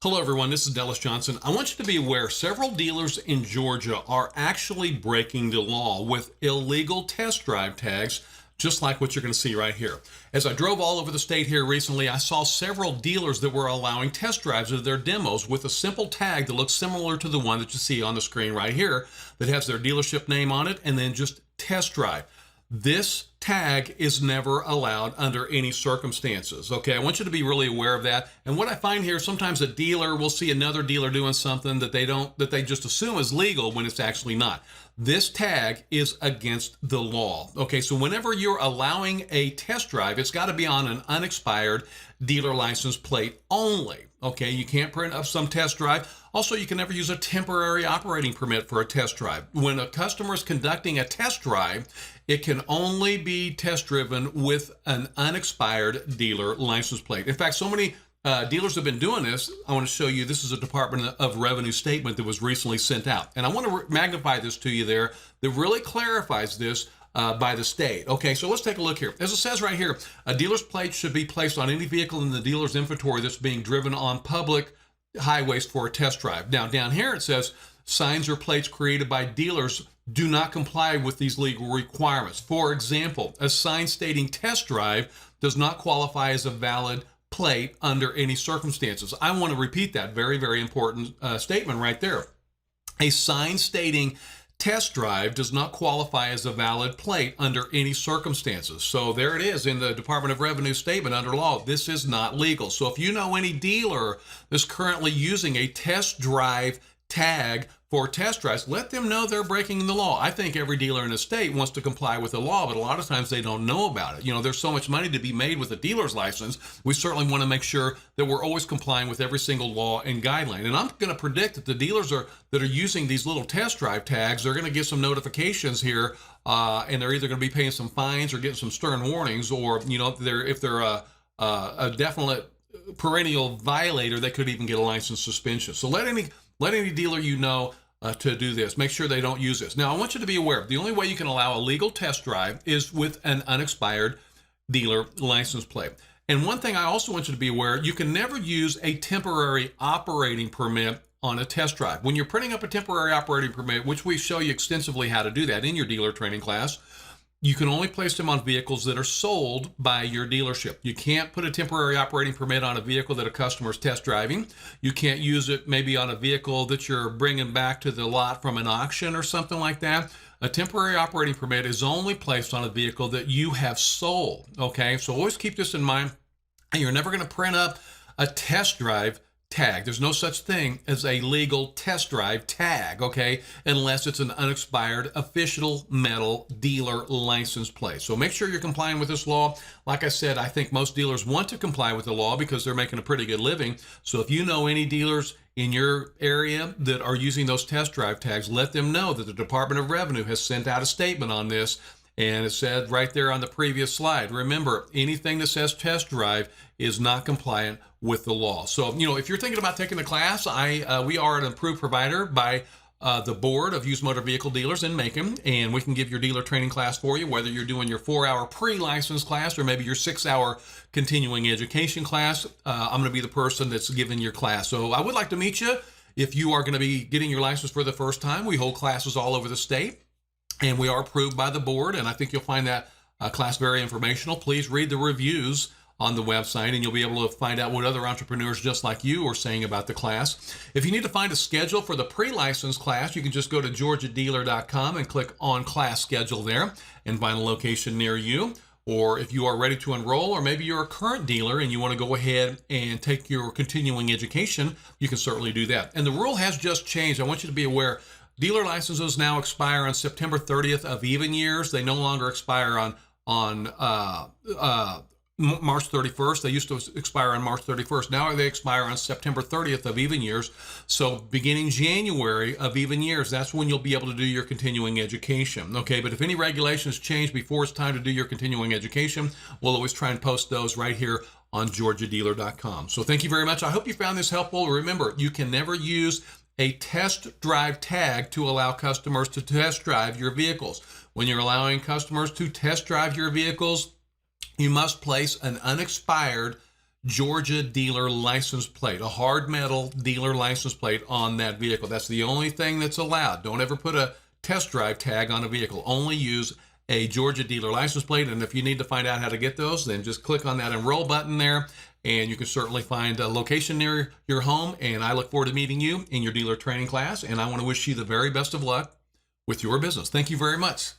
Hello everyone, this is Dallas Johnson. I want you to be aware several dealers in Georgia are actually breaking the law with illegal test drive tags, just like what you're going to see right here. As I drove all over the state here recently, I saw several dealers that were allowing test drives of their demos with a simple tag that looks similar to the one that you see on the screen right here that has their dealership name on it and then just test drive. This tag is never allowed under any circumstances. Okay, I want you to be really aware of that. And what I find here, sometimes a dealer will see another dealer doing something that they just assume is legal when it's actually not. This tag is against the law. Okay, so whenever you're allowing a test drive, it's got to be on an unexpired dealer license plate only. Okay, you can't print up some test drive. Also, you can never use a temporary operating permit for a test drive. When a customer is conducting a test drive, it can only be test driven with an unexpired dealer license plate. In fact, so many dealers have been doing this. I want to show you, this is a Department of Revenue statement that was recently sent out. And I want to magnify this to you there that really clarifies this by the state. Okay, so let's take a look here. As it says right here, a dealer's plate should be placed on any vehicle in the dealer's inventory that's being driven on public highways for a test drive. Now, down here it says signs or plates created by dealers do not comply with these legal requirements. For example, a sign stating test drive does not qualify as a valid plate under any circumstances. I want to repeat that very, very important statement right there. A sign stating test drive does not qualify as a valid plate under any circumstances. So there it is in the Department of Revenue statement under law. This is not legal. So if you know any dealer that's currently using a test drive tag for test drives, let them know they're breaking the law. I think every dealer in the state wants to comply with the law, but a lot of times they don't know about it. You know, there's so much money to be made with a dealer's license. We certainly want to make sure that we're always complying with every single law and guideline. And I'm going to predict that the dealers that are using these little test drive tags, they're going to get some notifications here, and they're either going to be paying some fines or getting some stern warnings, or, you know, if they're a definite perennial violator, they could even get a license suspension. So let any dealer you know to do this. Make sure they don't use this. Now, I want you to be aware, the only way you can allow a legal test drive is with an unexpired dealer license plate. And one thing I also want you to be aware, you can never use a temporary operating permit on a test drive. When you're printing up a temporary operating permit, which we show you extensively how to do that in your dealer training class, you can only place them on vehicles that are sold by your dealership. You can't put a temporary operating permit on a vehicle that a customer is test driving. You can't use it maybe on a vehicle that you're bringing back to the lot from an auction or something like that. A temporary operating permit is only placed on a vehicle that you have sold, okay? So always keep this in mind. And you're never going to print up a test drive tag. There's no such thing as a legal test drive tag, okay, unless it's an unexpired official metal dealer license plate. So make sure you're complying with this law. Like I said, I think most dealers want to comply with the law because they're making a pretty good living. So if you know any dealers in your area that are using those test drive tags, let them know that the Department of Revenue has sent out a statement on this. And it said right there on the previous slide, remember, anything that says test drive is not compliant with the law. So, you know, if you're thinking about taking the class, we are an approved provider by the Board of Used Motor Vehicle Dealers in Macon, and we can give your dealer training class for you, whether you're doing your 4-hour pre-license class or maybe your 6-hour continuing education class. I'm going to be the person that's giving your class. So I would like to meet you if you are going to be getting your license for the first time. We hold classes all over the state, and we are approved by the board, and I think you'll find that class very informational. Please read the reviews on the website, and you'll be able to find out what other entrepreneurs just like you are saying about the class. If you need to find a schedule for the pre-license class, you can just go to georgiadealer.com and click on class schedule there and find a location near you. Or if you are ready to enroll, or maybe you're a current dealer and you want to go ahead and take your continuing education, you can certainly do that. And the rule has just changed. I want you to be aware. Dealer licenses now expire on September 30th of even years. They no longer expire on March 31st. They used to expire on March 31st. Now they expire on September 30th of even years. So beginning January of even years, that's when you'll be able to do your continuing education. Okay, but if any regulations change before it's time to do your continuing education, we'll always try and post those right here on georgiadealer.com. So thank you very much. I hope you found this helpful. Remember, you can never use a test drive tag to allow customers to test drive your vehicles. When you're allowing customers to test drive your vehicles, you must place an unexpired Georgia dealer license plate, a hard metal dealer license plate on that vehicle. That's the only thing that's allowed. Don't ever put a test drive tag on a vehicle. Only use a Georgia dealer license plate. And if you need to find out how to get those, then just click on that enroll button there, and you can certainly find a location near your home. And I look forward to meeting you in your dealer training class, and I want to wish you the very best of luck with your business. Thank you very much.